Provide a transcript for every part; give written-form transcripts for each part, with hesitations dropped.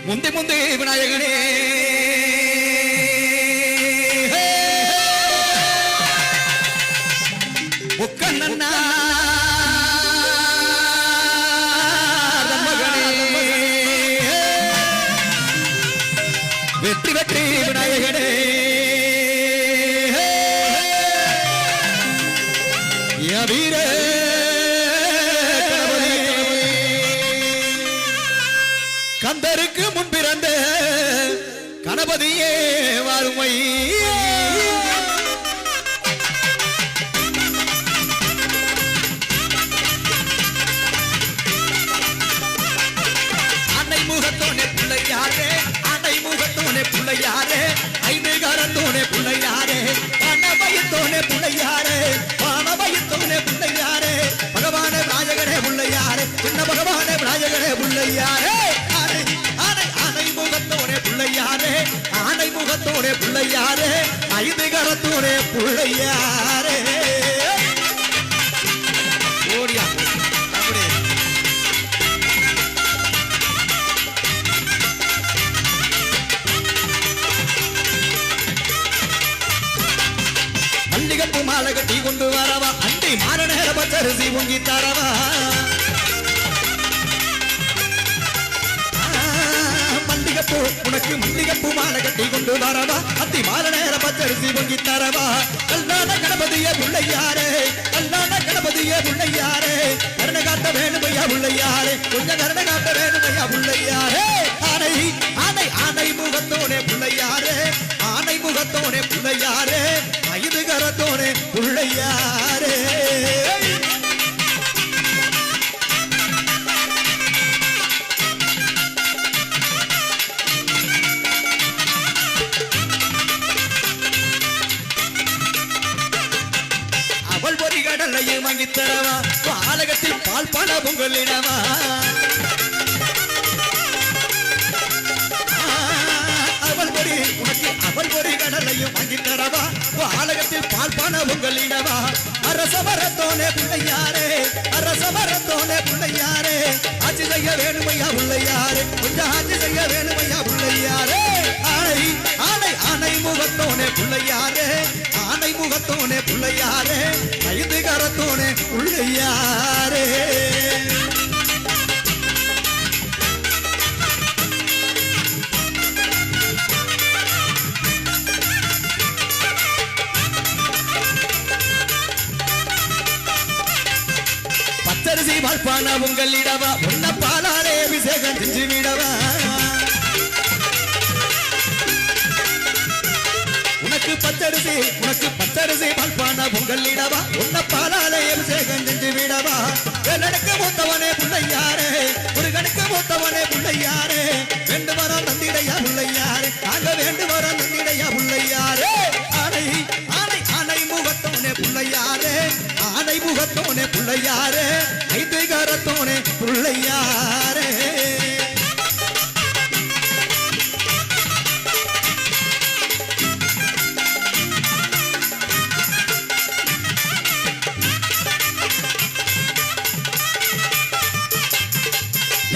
முந்தி முந்தி விநாயகனே முக்கண்ணா வெற்றி வெற்றி விநாயகனே வீர கந்தருக்கு முன் பிறந்த கணபதியே வாருமை அன்னை முகத்தோனே பிள்ளையாரே அன்னை முகத்தோனே பிள்ளையாரே ஐந்து கரத்தோனே பிள்ளையாரே கணபயத்தோனே பிள்ளையாரே பானபயத்தோனே பிள்ளையாரே பகவானே விநாயகனே பிள்ளையாரே சின்ன பகவானே விநாயகனே பிள்ளையாரே ஆனை முகத்தோனே பிள்ளையாரே ஆனை முகத்தோனே பிள்ளையாரே ஐந்து கரத்தோனே பிள்ளையாரே ஓடியா அப்படி மல்லிகைப்பூ மாலை கட்டி கொண்டு வரவா அண்டி மாறநேர பச்சரிசி பொங்கி தரவா மல்லிகைப்பூ உனக்கு மல்லிகைப்பூ மாலை கட்டி கொண்டு வரவா அத்தி மாறநேர பச்சரிசி பொங்கி தரவா கல்லான கணபதியே பிள்ளையாரே கல்லான கணபதியே பிள்ளையாரே கருணை காட்ட வேணுமையா பிள்ளையாரே கொஞ்சம் கருணை காட்ட வேணுமையா பிள்ளையாரே ஆனை ஆனை ஆனை முகத்தோனே பிள்ளையாரே ஆனை முகத்தோனே பிள்ளையாரே ஐந்து கரத்தோனே பிள்ளையாரே அவள் பொறி கடலையும் வாங்கி தரவா பாலகத்தில் பால் பண பொங்கலிடவா அவள் பொறி உனக்கு அவள் பொறி கடலையும் வாங்கி தரவா பாலகத்தில் பால் பண பொங்கலிடவா அரசமரத்தோனே பிள்ளையாரே அரசமரத்தோனே பிள்ளையாரே ஆட்சி செய்ய வேணுமையா பிள்ளையாரே கொஞ்சம் ஆட்சி செய்ய வேணுமையா பிள்ளையாரே ஆனை ஆனை ஆனை முகத்தோனே பிள்ளையாரே ஆனை முகத்தோனே பிள்ளையாரே ஐந்து கரத்தோனே பிள்ளையாரே பச்சரிசி வாழ்பான உங்களிடவா உன்ன பாலாலே அபிஷேகம் செஞ்சு விடவா உனக்கு பச்சரிசி வாழ்பான உங்களிடவா உன்ன பாலாலே அபிஷேகம் செஞ்சு விடவா எனக்கு மூத்தவனே பிள்ளையாரே முருகனுக்கு மூத்தவனே பிள்ளையாரே வேண்டு வரம் நந்திடையா பிள்ளையாரே நாங்க வேண்டு வரம் நந்திடையா பிள்ளையாரே ஆனை ஆனை ஆனை முகத்தோனே பிள்ளையாரே ஆனை முகத்தோனே பிள்ளையாரே ஐந்து கரத்தோனே பிள்ளையாரே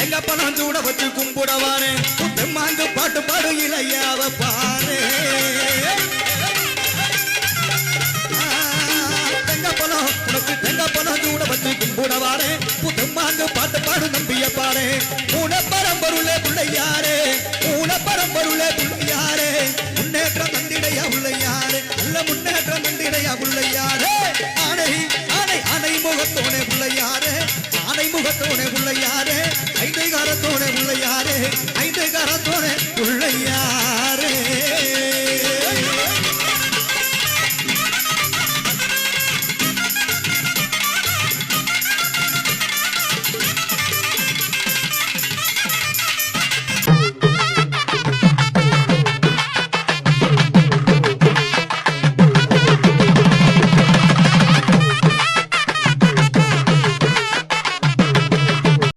எங்க பணம் சூட வச்சு கும்பிடவானே தெம்மாங்கு பாட்டு பாடு இளையாவ பாரு தெங்கப்பழம் உனக்கு தெங்கப்பழம் சூட வச்சு கும்பிடவானே தெம்மாங்கு பாட்டு பாடு நம்பிய பாரு உன பரம்பருளே பிள்ளையாரே உன பரம்பருளே பிள்ளையாரே முன்னேற்றம் நந்திடையா பிள்ளையாரே நல்ல முன்னேற்றம் நந்திடையா பிள்ளையாரே ஆனை ஆனை ஆனை முகத்தோனே பிள்ளையாரே ஆனை முகத்தோனே